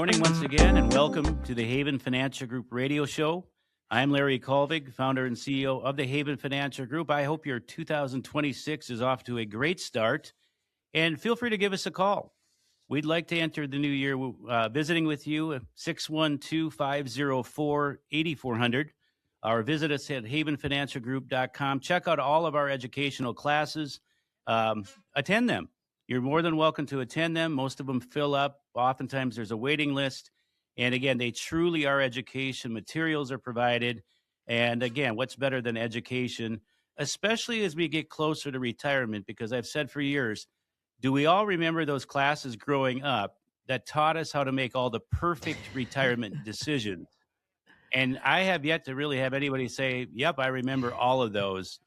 morning once again, and welcome to the Haven Financial Group radio show. I'm Larry Kallevig, founder and CEO of the Haven Financial Group. I hope your 2026 is off to a great start, and feel free to give us a call. We'd like to enter the new year visiting with you at 612-504-8400, or visit us at havenfinancialgroup.com. Check out all of our educational classes. Attend them. You're more than welcome to attend them. Most of them fill up. Oftentimes there's a waiting list. And again, they truly are education. Materials are provided. And again, what's better than education, especially as we get closer to retirement? Because I've said for years, do we all remember those classes growing up that taught us how to make all the perfect retirement decisions? And I have yet to really have anybody say, yep, I remember all of those.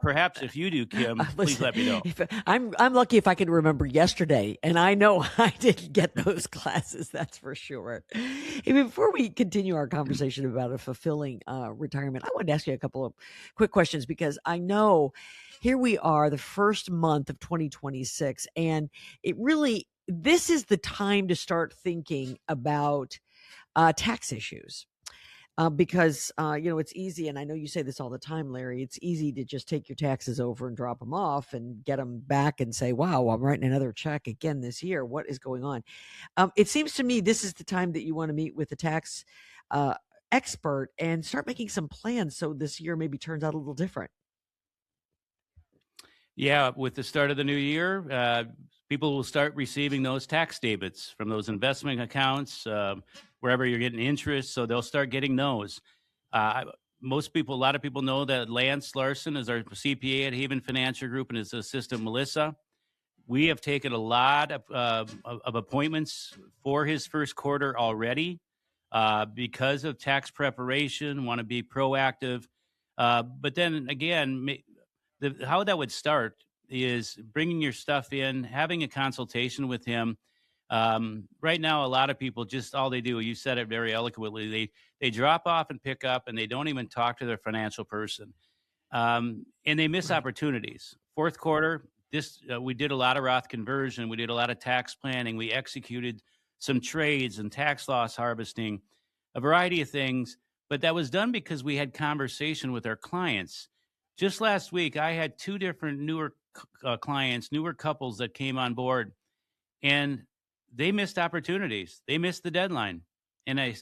Perhaps if you do, Kim, please let me know. I'm lucky if I can remember yesterday, and I know I didn't get those classes. That's for sure. Hey, before we continue our conversation about a fulfilling retirement, I wanted to ask you a couple of quick questions, because I know here we are, the first month of 2026, and this is the time to start thinking about tax issues. Because it's easy, and I know you say this all the time, Larry, it's easy to just take your taxes over and drop them off and get them back and say, wow, I'm writing another check again this year. What is going on? It seems to me this is the time that you want to meet with a tax expert and start making some plans so this year maybe turns out a little different. Yeah, with the start of the new year, people will start receiving those tax statements from those investment accounts, wherever you're getting interest. So they'll start getting those. A lot of people know that Lance Larson is our CPA at Haven Financial Group, and his assistant, Melissa. We have taken a lot of appointments for his first quarter already because of tax preparation, want to be proactive. But then again, how that would start is bringing your stuff in, having a consultation with him. Right now, a lot of people just all they do, you said it very eloquently, they drop off and pick up, and they don't even talk to their financial person. And they miss opportunities. Fourth quarter, we did a lot of Roth conversion. We did a lot of tax planning. We executed some trades and tax loss harvesting, a variety of things. But that was done because we had conversation with our clients. Just last week, I had two different newer clients, newer couples that came on board, and they missed opportunities. They missed the deadline. And they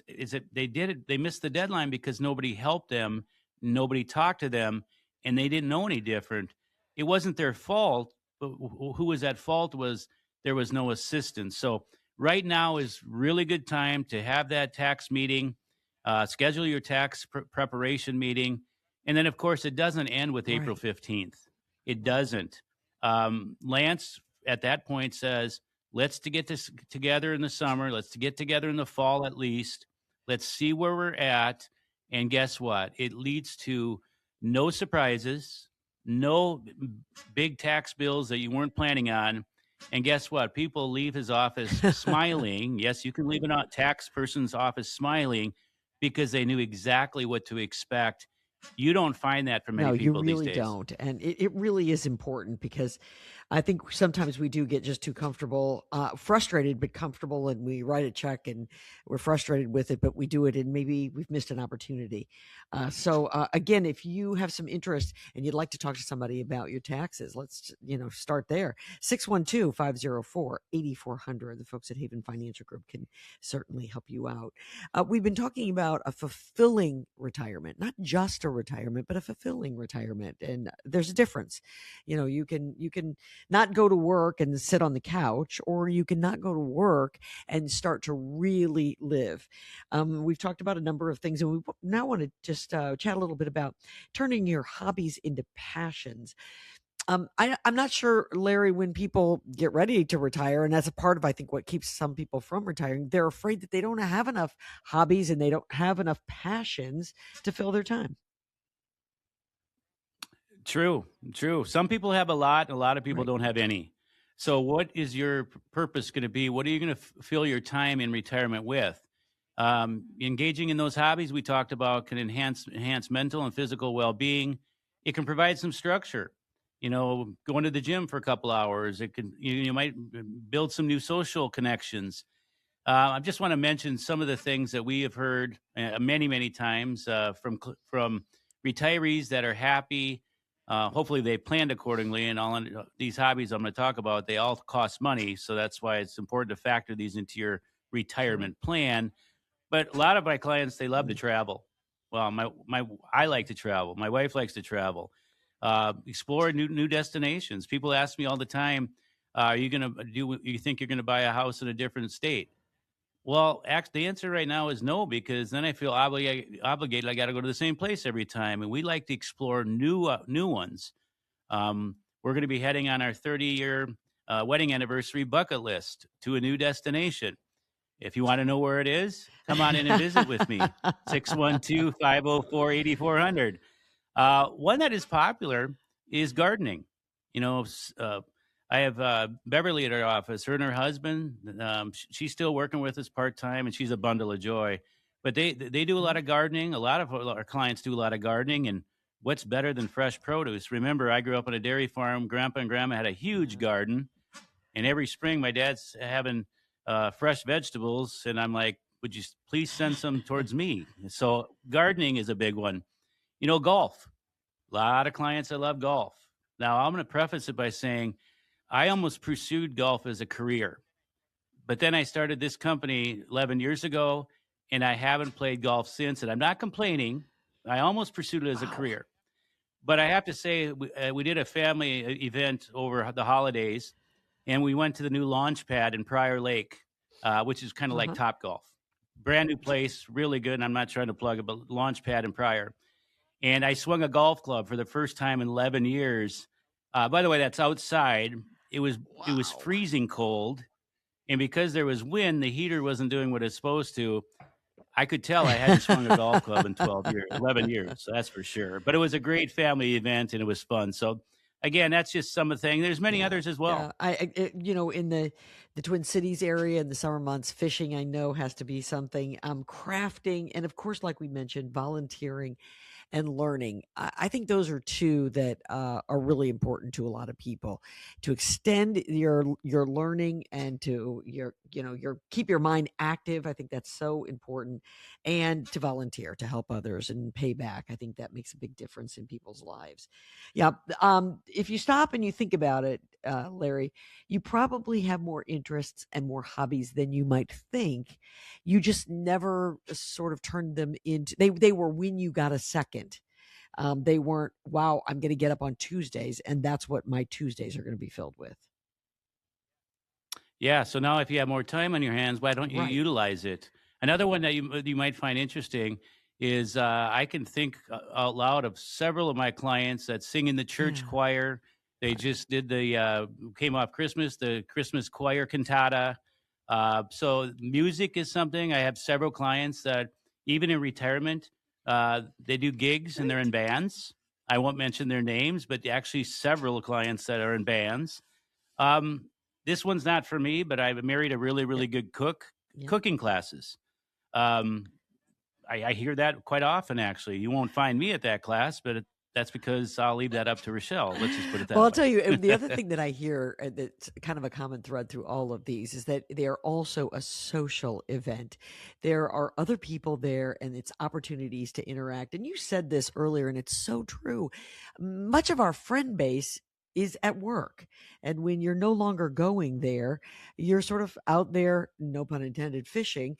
missed the deadline because nobody helped them, nobody talked to them, and they didn't know any different. It wasn't their fault, but who was at fault was there was no assistance. So right now is really good time to have that tax meeting, schedule your tax preparation meeting. And then, of course, it doesn't end with April 15th. It doesn't. Lance, at that point, says, let's get this together in the summer. Let's get together in the fall at least. Let's see where we're at. And guess what? It leads to no surprises, no big tax bills that you weren't planning on. And guess what? People leave his office smiling. Yes, you can leave a tax person's office smiling because they knew exactly what to expect. You don't find that from many people these days. No, you really don't. And it really is important, because I think sometimes we do get just too comfortable, frustrated, but comfortable, and we write a check and we're frustrated with it, but we do it and maybe we've missed an opportunity. So again, if you have some interest and you'd like to talk to somebody about your taxes, let's start there. 612-504-8400. The folks at Haven Financial Group can certainly help you out. We've been talking about a fulfilling retirement, not just a retirement, but a fulfilling retirement. And there's a difference. You can not go to work and sit on the couch, or you can not go to work and start to really live. We've talked about a number of things, and we now want to just chat a little bit about turning your hobbies into passions. I'm not sure, Larry, when people get ready to retire, and that's a part of, I think, what keeps some people from retiring, they're afraid that they don't have enough hobbies and they don't have enough passions to fill their time. True. Some people have a lot of people don't have any. So what is your purpose going to be? What are you going to fill your time in retirement with? Engaging in those hobbies we talked about can enhance mental and physical well-being. It can provide some structure. Going to the gym for a couple hours. It can, you might build some new social connections. I just want to mention some of the things that we have heard many, many times from retirees that are happy. Hopefully, they planned accordingly. And these hobbies I'm going to talk about, they all cost money, so that's why it's important to factor these into your Sure. retirement plan. But a lot of my clients, they love to Mm. travel. Well, my I like to travel. My wife likes to travel, explore new destinations. People ask me all the time, "Are you going to do? You think you're going to buy a house in a different state?" Well, the answer right now is no, because then I feel obligated. I got to go to the same place every time, and we like to explore new ones. We're going to be heading on our 30-year wedding anniversary bucket list to a new destination. If you want to know where it is, come on in and visit with me. 612-504-8400. One that is popular is gardening. You know, I have Beverly at our office. Her and her husband. She's still working with us part time, and she's a bundle of joy. But they do a lot Mhm. of gardening. A lot of our clients do a lot of gardening, and what's better than fresh produce? Remember, I grew up on a dairy farm. Grandpa and Grandma had a huge Yeah. garden, and every spring, my dad's having fresh vegetables, and I'm like, "Would you please send some towards me?" So gardening is a big one. You know, golf. A lot of clients that love golf. Now, I'm going to preface it by saying I almost pursued golf as a career, but then I started this company 11 years ago, and I haven't played golf since. And I'm not complaining. I almost pursued it as a Wow. career, but I have to say we did a family event over the holidays, and we went to the new launch pad in Prior Lake, which is kind of like Uh-huh. Top Golf. Brand new place, really good. And I'm not trying to plug it, but launch pad in Prior. And I swung a golf club for the first time in 11 years. By the way, that's outside. It was Wow. freezing cold, and because there was wind, the heater wasn't doing what it's supposed to. I could tell I hadn't swung a golf club in 12 years, 11 years, so that's for sure. But it was a great family event, and it was fun. So again, that's just some of the things. There's many Yeah, others as well. yeah. In the Twin Cities area in the summer months, fishing I know has to be something. Crafting, and of course, like we mentioned, volunteering and learning. I think those are two that are really important to a lot of people. To extend your learning and to your keep your mind active. I think that's so important, and to volunteer to help others and pay back. I think that makes a big difference in people's lives. Yeah. If you stop and you think about it, Larry, you probably have more interests and more hobbies than you might think. You just never sort of turned them into they were when you got a second. They weren't, wow, I'm going to get up on Tuesdays and that's what my Tuesdays are going to be filled with. Yeah, so now if you have more time on your hands, why don't you Right. utilize it? Another one that you might find interesting is I can think out loud of several of my clients that sing in the church Yeah. choir. They Right. just did came off Christmas, the Christmas choir cantata. So music is something. I have several clients that even in retirement, they do gigs and they're in Great. bands. I won't mention their names, but actually several clients that are in bands. Um, this one's not for me, but I've married a really, Yep. really good cook. Yep. Cooking classes. Um, I hear that quite often. Actually, you won't find me at that class, but that's because I'll leave that up to Rochelle. Let's just put it Well, that I'll tell you, the way. other thing that I hear that's kind of a common thread through all of these is that they are also a social event. There are other people there and it's opportunities to interact. And you said this earlier, and it's so true. Much of our friend base is at work. And when you're no longer going there, you're sort of out there, no pun intended, fishing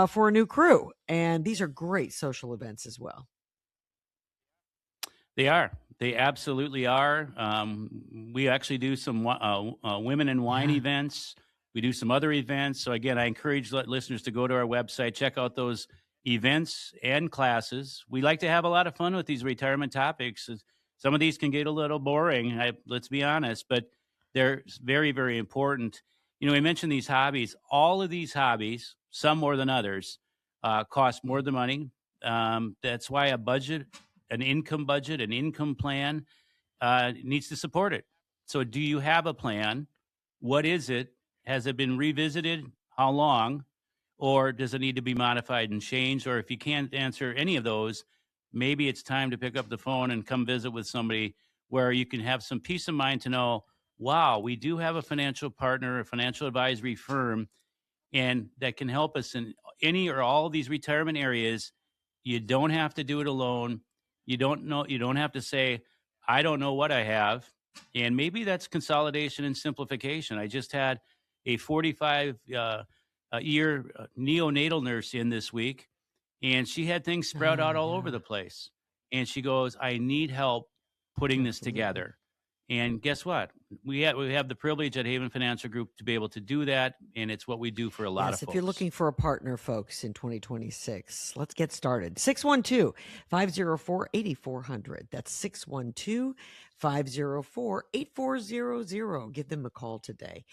for a new crew. And these are great social events as well. They are. They absolutely are. We actually do some women and wine Yeah. events. We do some other events. So again, I encourage listeners to go to our website, check out those events and classes. We like to have a lot of fun with these retirement topics. Some of these can get a little boring. Let's be honest, but they're very, very important. You know, we mentioned these hobbies. All of these hobbies, some more than others, cost more than money. That's why a budget, an income budget, an income plan needs to support it. So, do you have a plan? What is it? Has it been revisited? How long? Or does it need to be modified and changed? Or if you can't answer any of those, maybe it's time to pick up the phone and come visit with somebody where you can have some peace of mind to know, wow, we do have a financial partner, a financial advisory firm, and that can help us in any or all of these retirement areas. You don't have to do it alone. You don't have to say, I don't know what I have. And maybe that's consolidation and simplification. I just had a 45 year neonatal nurse in this week, and she had things sprout out all over Yeah, the place. And she goes, I need help putting this absolutely. together. And guess what? We have the privilege at Haven Financial Group to be able to do that, and it's what we do for a lot of Yes, if you're folks. looking for a partner, folks, in 2026, let's get started. 612-504-8400. That's 612-504-8400. Give them a call today.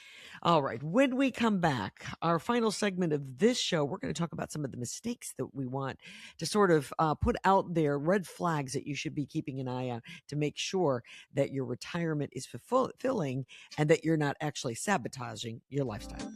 All right. When we come back, our final segment of this show, we're going to talk about some of the mistakes that we want to sort of put out there, red flags that you should be keeping an eye on to make sure that your retirement is fulfilling and that you're not actually sabotaging your lifestyle.